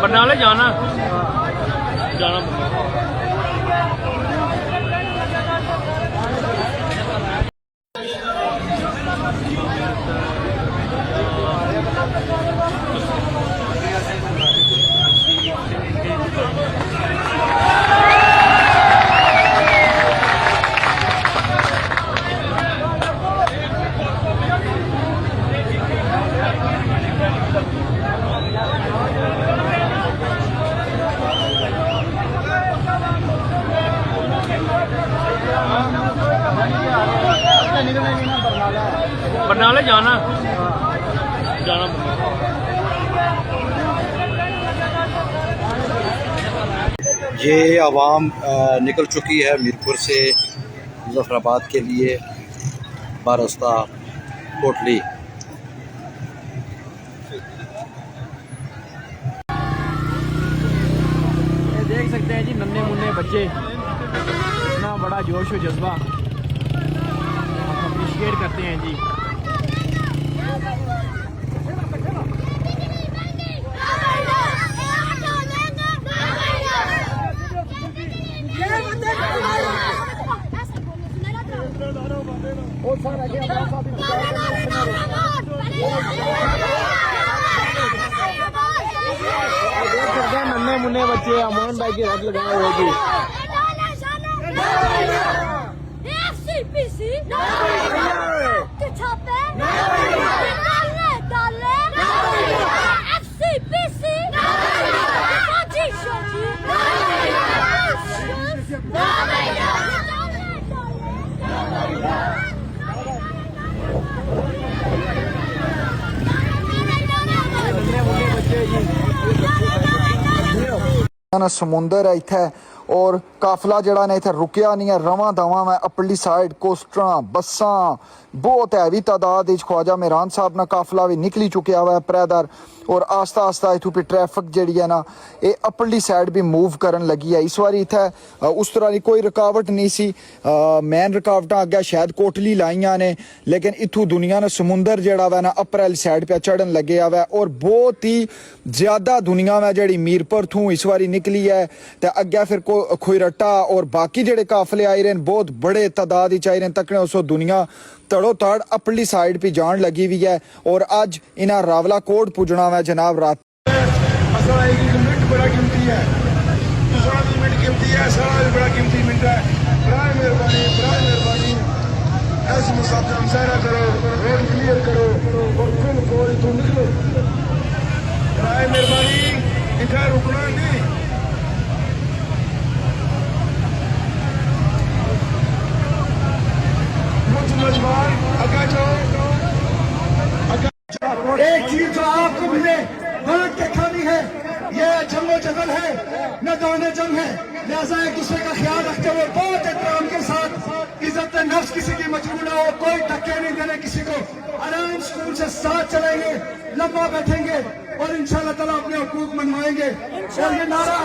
बरनाले जाना बरनाले जाना ये आवाम निकल चुकी है मीरपुर से मुजफ्फराबाद के लिए बारस्ता कोटली। देख सकते हैं जी नन्हे मुन्ने बच्चे, इतना बड़ा जोश और जज्बा अप्रिशिएट करते हैं जी। नन्हे मुन्ने बच्चे अमन भाई के हाथ लगाए हुए जी। समुंदर है इत्थे और काफिला जड़ा ने इत्थे रुकिया नहीं है, रवां दवां मैं अपरली साइड कोस्टरां बसां बहुत हैवी तादाद ख्वाजा मेहरान साहब ना काफिला भी निकली चुकिया हुआ है पैदल और आस्ता आस्ता इथों पे ट्रैफिक जी है ना ये अपरली साइड भी मूव करन लगी है। इस बार इत्थे उस तरह की कोई रुकावट नहीं सी, मेन रुकावट अगे शायद कोटली लाइया ने, लेकिन इथों दुनिया ने समुंदर जड़ा वा ना अपर वाली साइड पे चढ़न लगे हुआ और बहुत ही ज्यादा दुनिया वा जी मीरपुर थू इस बारी निकली है। तो अगे फिर खुईरट्टा और बाकी जेडे काफिले आए रहे बहुत बड़े तादाद आई रहे तकने उसो दुनिया तड़ो तड़ अपरली साइड पे जान लगी हुई है और अज इन्हें रावला कोट पुजना वा जनाब रात मिनट बड़ा कीमती है, दूसरा भी मिनट कीमती है, सारा भी बड़ा कीमती मिनट है। बराए मेहरबानी ऐसे मुसाफिर हमसारा करो, रोड क्लियर करो और फिर फौरी तो निकलो। बराए मेहरबानी इधर रुकना नहीं। नौजवान आगे जाओ, एक चीज जो आपको मिले वरत के खानी है, ये जंगो जंगल है न दाने जंग है, लिहाजा एक दूसरे का ख्याल रखते हुए बहुत एहतराम के साथ इज्जत नफ्स किसी की मजबूर ना हो, कोई धक्के नहीं देने किसी को, आराम सुकून से साथ चलेंगे, लंबा बैठेंगे और इंशाल्लाह ताला अपने हुकूक मनवाएंगे। और ये नारा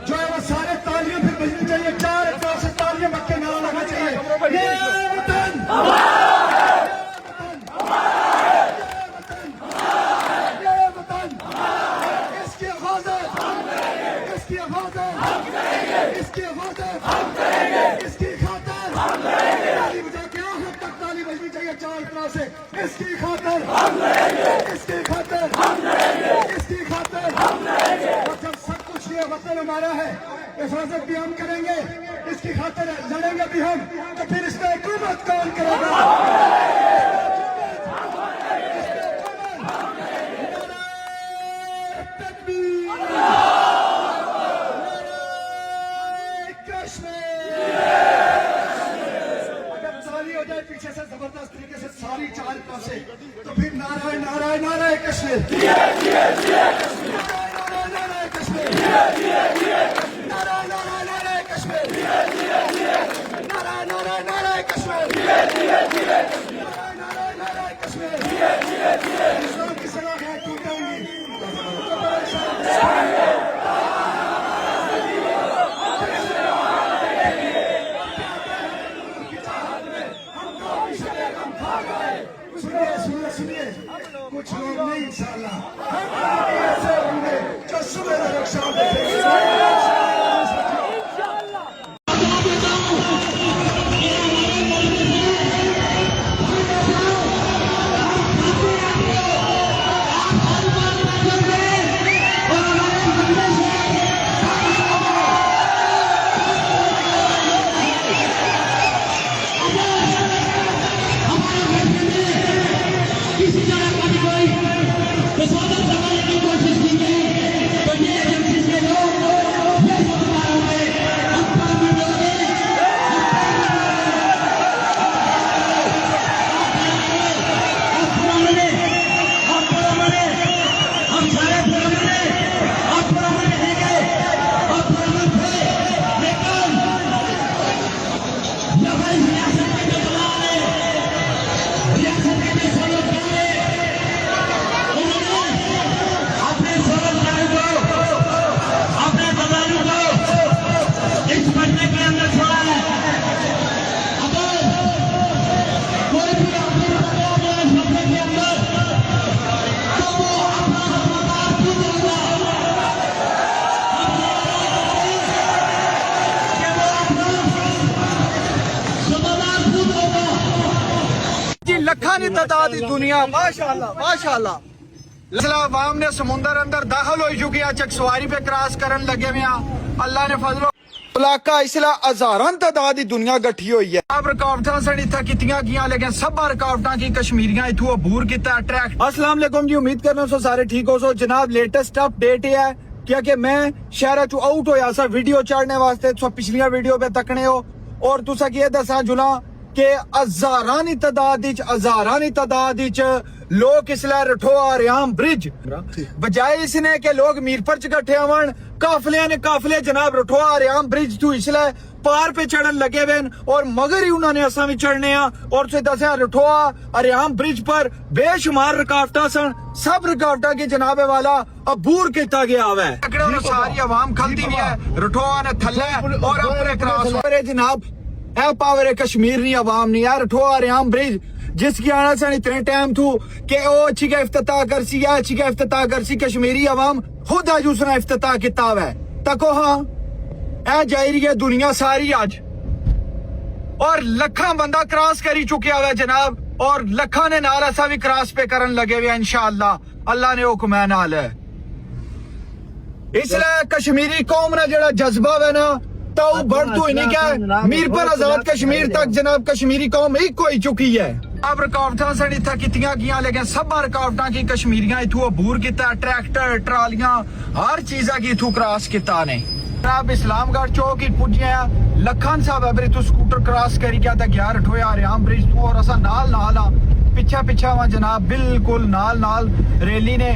जो है वो सारे तालियां फिर बजनी चाहिए, चार तरफ से तालियां बच के नारा लगना चाहिए, ये वतन इसकी खातर हम लड़ेंगे, इसकी खातर हम लड़ेंगे, इसकी खातर हम लड़ेंगे। और जब सब कुछ ये वतन हमारा है, हिफाजत भी हम करेंगे, इसकी खातर लड़ेंगे भी हम, तो फिर इस पे हुकूमत कौन करेगा? पीछे से जबरदस्त तरीके से सारी चार पासे तो फिर नारायण नारायण नारायण कश्मीर। नारा नारा नारा कश्मीर, नारा नारा नारा कश्मीर, नारा नारा कश्मीर, इस्लाम की सलाखें टूटेंगी। सुनिए सुनिए सुनिए, कुछ लोग नहीं इंशाअल्लाह ऐसे होंगे जो सुबह रक्षा लखा की तादाद दुनिया माशाअल्लाह माशाअल्लाह अवाम ने समुंदर अंदर दाखिल हो चुकी है, चकसवारी पे क्रॉस करन लगे हुए हैं। अल्लाह ने फजलो इलाका इसला हजारां तादाद की दुनिया गठी हुई है। अब रुकावटां सन इत्थे कीतियां गईयां, लेकिन सब रुकावटां की कश्मीरियां इथों अबूर कीता ट्रैक। अस्सलाम वालेकुम जी, उम्मीद करना सो सारे ठीक हो सो। जनाब लेटेस्ट अपडेट है क्योंकि मैं शहर चो आउट होया सा वीडियो चाड़ने वास्ते, सो पिछलियां वीडियो पे तकने हो और तुसा की दसा जुला कि हजारां दी तादाद लोग इसलै रठोआ रियाम ब्रिज बजाय इसने के लोग मीरपुर च कट्ठे आवन, काफले जनाब रठोआ रियाम ब्रिज तू इसलै पार पे चढ़न लगे हुए और मगर ही उन्होंने असा भी चढ़ने और तुझे दसिया रठोआ रियाम ब्रिज पर बेशुमार रुकावटां सन, सब रुकावटां की जनाबे वाला अबूर किया गया हुआ है। सारी आवाम खलती भी है, रठोआ ने थल्ले और अपने क्रॉस जनाब है पावर है कश्मीर नहीं आवाम नहीं यार। रठोआ रियाम ब्रिज जिसकी आना सन इतने टाइम थू कि ओ अच्छी का इफ्तिताह कर सी, अच्छी का इफ्तिताह कर सी, कश्मीरी आवाम खुद आज उसने इफ्तिताह किया हुआ है। तको हाँ ऐ जाई रही है दुनिया सारी आज और लखा बंदा क्रॉस करी चुकिया हुआ है जनाब, और लखा ने नाल असा भी क्रॉस पे करन लगे हुए इंशाअल्लाह। अल्लाह ने हुक्म है नाल है, इसलिए कश्मीरी कौम ना जड़ा जज्बा है ना तो बढ़तू ही नहीं क्या मीरपुर आजाद कश्मीर तक जनाब कश्मीरी कौम एक हो चुकी है। अब रुकावटां सन इत्थे कीतियां गईयां, लेकिन सब रुकावटां की कश्मीरियां इथों अबूर किया, ट्रैक्टर ट्रालियां हर चीजा की इथों क्रॉस किया ने। जनाब इस्लामगढ़ चौक ही पुजे लखन साहब अबरी तू स्कूटर क्रॉस करी क्या था ग्यार रठोया रियाम ब्रिज तू और असा नाल पिछा वहां जनाब बिल्कुल नाल रैली ने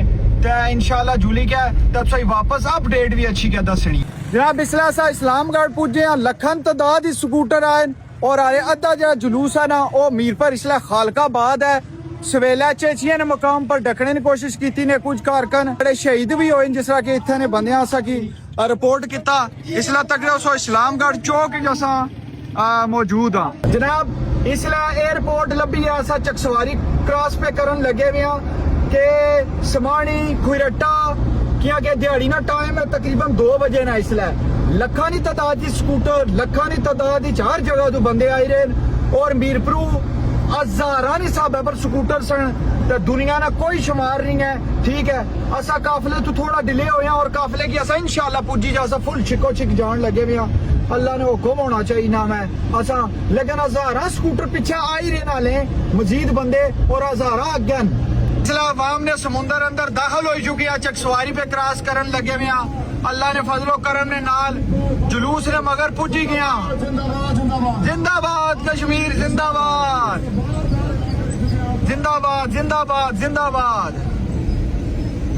इंशाल्लाह जुली क्या तब सही वापस अपडेट भी अच्छी क्या दसनी। जनाब इसला सा इस्लामगढ़ पुजे लखन तादाद स्कूटर आए और आए अद्धा जरा जुलूस है ना वो मीरपुर इसला खालकाबाद है। सवेला चेचिया ने मकाम पर ढकने की कोशिश की ने, कुछ कारकन बड़े शहीद भी होए जिस तरह के इतने ने बंदियां असा की रिपोर्ट किया। इसला तक सो इस्लामगढ़ चौक जैसा मौजूद हाँ जनाब। इसला एयरपोर्ट लभी है असा चकसवारी क्रॉस पे करन लगे हुए के समानी खुरट्टा किया के दिहाड़ी ना टाइम है तकरीबन 2 बजे ना। इसलिए लखा की तादाद की स्कूटर लखा की तादाद हर जगह तो बंदे आई रहे और मीरपुर हजारां हिसाब पर स्कूटर सन तो दुनिया ना कोई शुमार नहीं है। ठीक है असा काफले तो थोड़ा डिले होया और काफले की असा इंशाल्लाह पुजी जा फुल छिको छिक जान लगे हुए। अल्लाह ने हुक्म होना चाहिए ना मैं असा, लेकिन हजारां स्कूटर पीछे आई रहे नाले मजीद बंदे और हजारां अगन अवाम ने समुंदर अंदर दाखिल हो चुकी है, चकसवारी पे क्रॉस करन लगे हुए हैं। अल्लाह ने फजलो करम ने नाल जुलूस ने मगर पुजी गया। जिंदाबाद कश्मीर जिंदाबाद जिंदाबाद जिंदाबाद जिंदाबाद।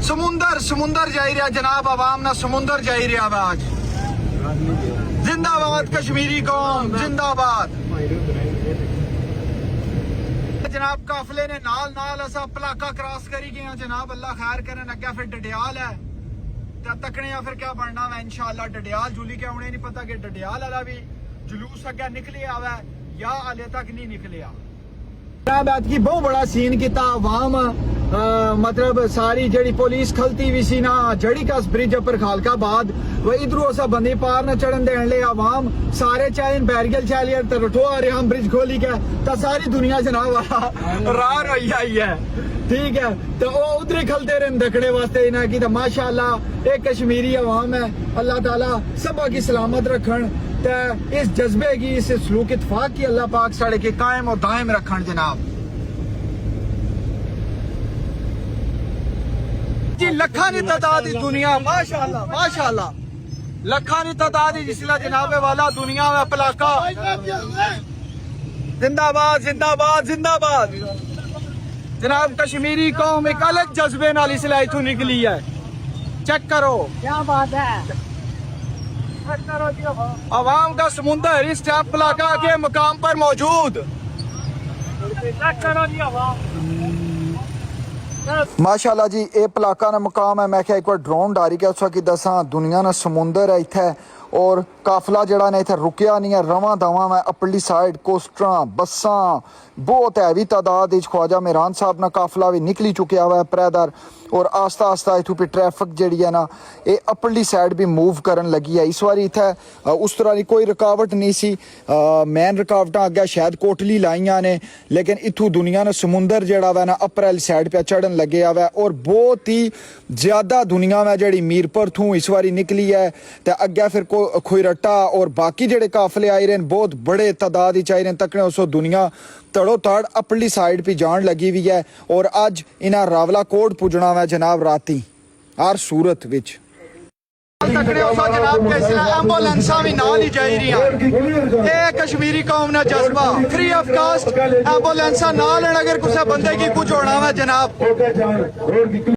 समुंदर समुंदर जा रहा जनाब, आवाम ना समुंदर जा रहा वा आज। जिंदाबाद कश्मीरी कौम, जिंदाबाद। जनाब काफले ने नाल नाल असा पलाका क्रॉस करी गए जनाब, अल्लाह खैर करन। अग्गे फिर डडियाल है तकने या फिर क्या बनना वा इंशाअल्लाह। डडियाल जुली के उन्हें नहीं पता कि डडियाल वाला भी जुलूस अग्गे निकले आवा या हाले तक नहीं निकलिया। बात की बहुत बड़ा सीन किता अवाम, मतलब सारी जड़ी पुलिस खलती भी सी ना जड़ी का ब्रिज पर खालकाबाद वो इधरों सा बंदी पार न चढ़न देने ले अवाम सारे चाहे बैरियल चालियर तरठो आ रहे हम ब्रिज खोली के तो सारी दुनिया जनाब राह रही आई है। ठीक है तो वो उधर खलते रहे दकड़े वास्ते इन्हें की तो माशाअल्लाह एक कश्मीरी अवाम है, अल्लाह ताला सबा की सलामत रखन। इस जज्बे की, इस सलूक इत्तफाक की अल्लाह पाक साढ़े के कायम और दायम रखन जनाब जी। लखा की तादाद दुनिया माशाअल्लाह माशाअल्लाह, लखा की तादाद जिसला जनाब वाला दुनिया में पलाका। जिंदाबाद जिंदाबाद जिंदाबाद जनाब। कश्मीरी कौम एक अलग जज्बे नाल इसलिए इथों निकली है। चेक करो क्या बात है। अवाम का समुंदर इस टाइप पलाका के मुकाम पर मौजूद। माशाअल्लाह जी ये पलाका ना मुकाम है। मैं क्या एक बार ड्रोन डारी के उस की दसा दुनिया ना समुंदर है इत्थे और काफला जड़ा ने इत्थे रुकिया नहीं है, रवा दवा मैं अपनी साइड कोस्टरा बसा बहुत हैवी तादाद ख्वाजा मेहरान साहब ना काफला भी निकली चुकिया हुआ है पैदल और आस्ता आस्ता इथों भी ट्रैफिक जी है ना ये अपनी साइड भी मूव करन लगी है। इस बार इत्थे उस तरह की कोई रुकावट नहीं सी, मेन रुकावट अगे शायद कोटली लाइया ने, लेकिन इथों दुनिया ने समुंदर जड़ा वा ना अप्रैल साइड पे चढ़न लगे हुआ है और बहुत ही ज्यादा दुनिया में जड़ी मीरपुर थू इस बारी निकली है। तो अगे फिर खुईरट्टा और बाकी जेडे काफले आए रहे बहुत बड़े तादाद ही चाहिए तकने उसो दुनिया तड़ो तड़ अपनी साइड पे जान लगी हुई है। और अज इन्हें रावला कोट पुजना वा जनाब राती हर सूरत विच जनाब एम्बुलेंसा भी नाल ही जाई रही कश्मीरी कौम ने जज्बा फ्री ऑफ कास्ट एम्बुलेंसा नाल अगर कुछ बंदे की कुछ होना वा जनाब।